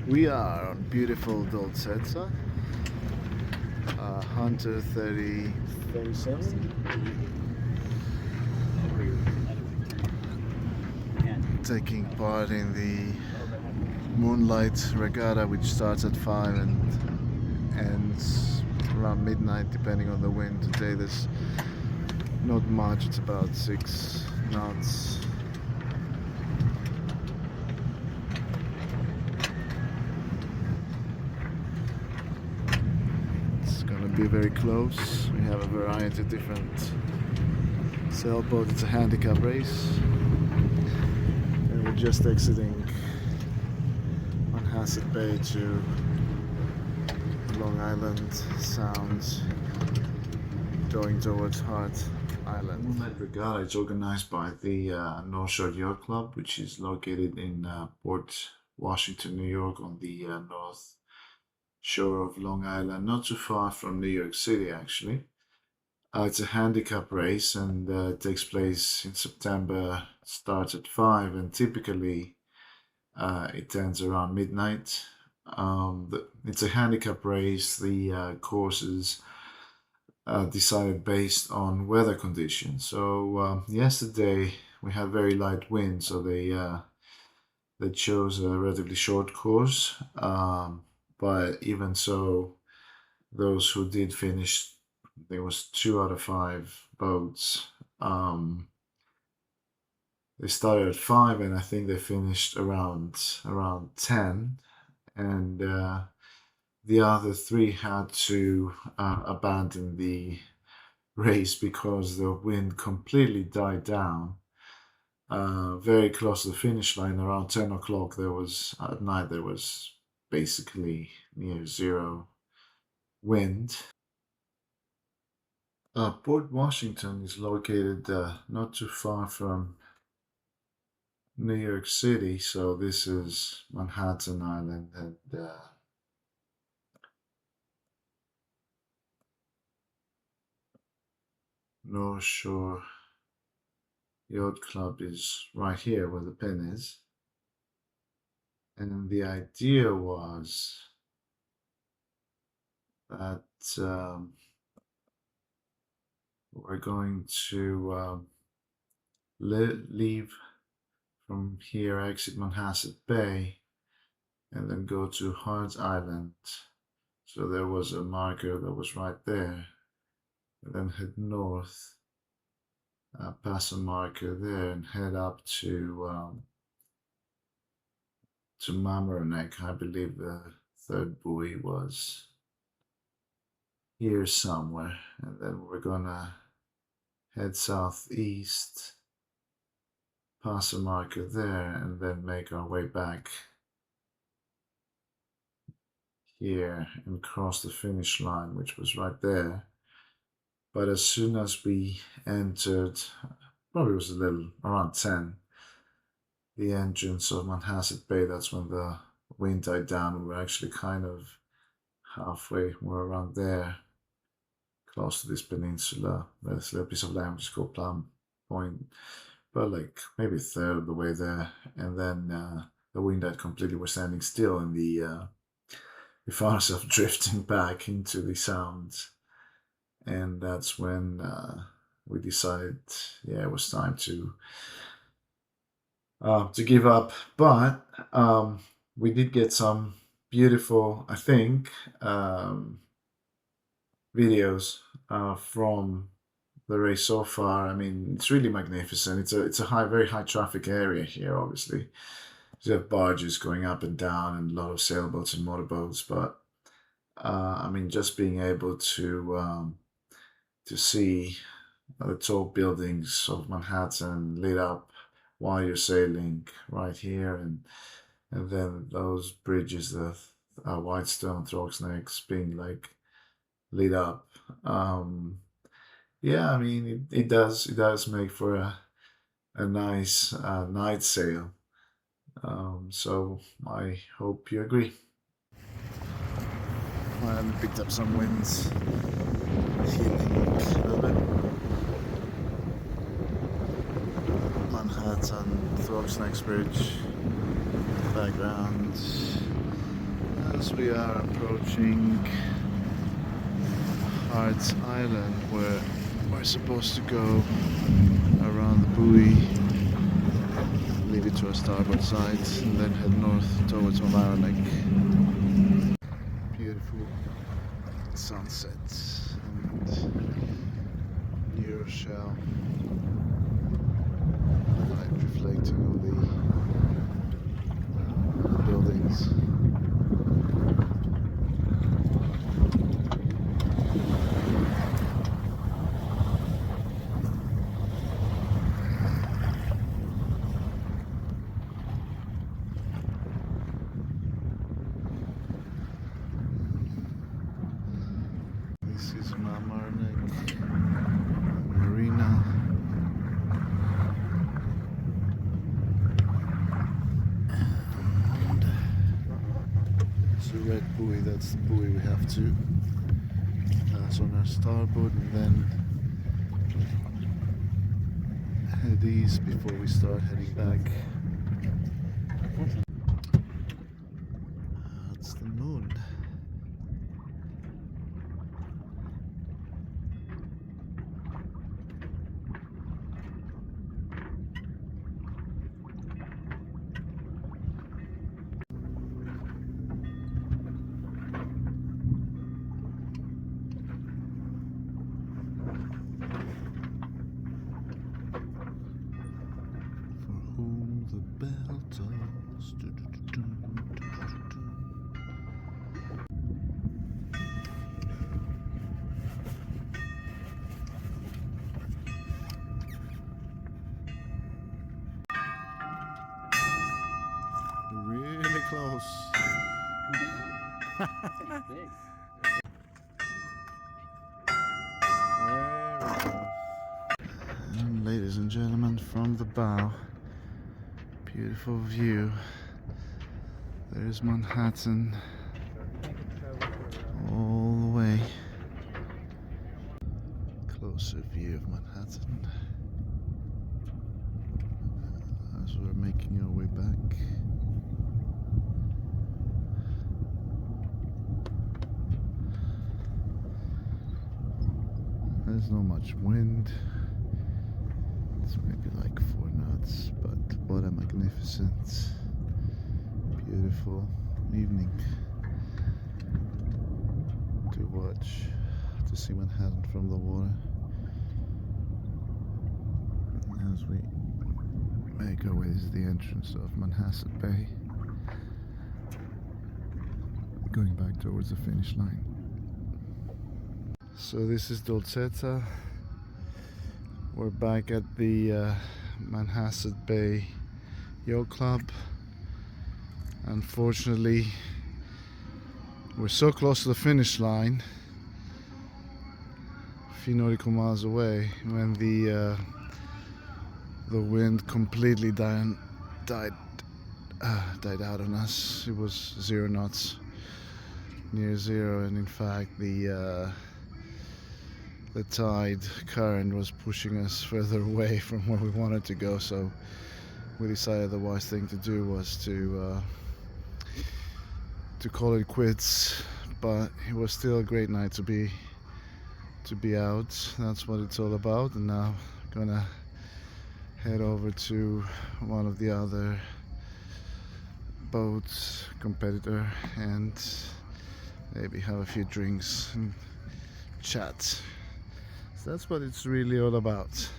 We are on beautiful Dolcezza, Hunter 37, taking part in the Moonlight Regatta, which starts at 5 and ends around midnight, depending on the wind. Today there's not much, it's about 6 knots. It's gonna be very close. We have a variety of different sailboats. It's a handicap race. And we're just exiting Manhasset Bay to Long Island Sound, going towards Hart Island. Moonlight Regatta is organized by the North Shore Yacht Club, which is located in Port Washington, New York, on the north shore of Long Island, not too far from New York City, actually. It's a handicap race and it takes place in September, starts at 5, and typically it ends around midnight. It's a handicap race. The courses decided based on weather conditions. So yesterday we had very light wind, so they chose a relatively short course. But even so, those who did finish, there was 2 out of 5 boats. They started at 5, and I think they finished around 10, and the other 3 had to abandon the race because the wind completely died down. Very close to the finish line, around 10 o'clock, at night, there was basically near zero wind. Port Washington is located not too far from New York City, so this is Manhattan Island, and North Shore Yacht Club is right here where the pin is. And the idea was that we're going to leave from here, exit Manhasset Bay, and then go to Hart Island. So there was a marker that was right there, and then head north, pass a marker there, and head up to Mamaroneck. I believe the third buoy was here somewhere, and then we're gonna head southeast, pass a marker there, and then make our way back here and cross the finish line, which was right there. But as soon as we entered, probably was a little around 10, the entrance of Manhasset Bay, that's when the wind died down. We were actually kind of halfway, we're around there, close to this peninsula. There's a little piece of land which is called Plum Point, but like maybe a third of the way there. And then the wind died completely. We're standing still, and we found ourselves drifting back into the sound. And that's when we decided, yeah, it was time to give up. But we did get some beautiful, I think, videos from the race so far. I mean, it's really magnificent. It's a very high traffic area here, obviously. You have barges going up and down, and a lot of sailboats and motorboats. But I mean, just being able to see the tall buildings of Manhattan lit up while you're sailing right here, and then those bridges, the Whitestone, Throgs Necks, being like lit up. Yeah, I mean, it does make for a nice night sail. So I hope you agree. Finally picked up some winds, healing a little bit. Manhattan, Throgs Necks Bridge, background. As we are approaching Hearts Island, where we're supposed to go around the buoy, leave it to our starboard side, and then head north towards Mamaroneck. Beautiful sunsets and New Rochelle, light reflecting on the buildings. This is Mamaroneck Marina. And it's a red buoy, that's the buoy we have to pass on our starboard and then head east before we start heading back. That's the moon. The bell tolls. Really close. Big. Very close. And ladies and gentlemen, from the bow, beautiful view. There's Manhattan all the way. Closer view of Manhattan as we're making our way back. There's not much wind. It's maybe like 4 knots, but what a magnificent, beautiful evening to watch, to see Manhattan from the water. As we make our way, this is the entrance of Manhasset Bay, going back towards the finish line. So this is Dolcetta. We're back at the Manhasset Bay Yacht Club. Unfortunately, we're so close to the finish line, a few nautical miles away, when the wind completely died out on us. It was 0 knots, near zero, and in fact the tide current was pushing us further away from where we wanted to go, so we decided the wise thing to do was to call it quits. But it was still a great night to be out. That's what it's all about. And now I'm gonna head over to one of the other boats, competitor, and maybe have a few drinks and chat. So that's what it's really all about.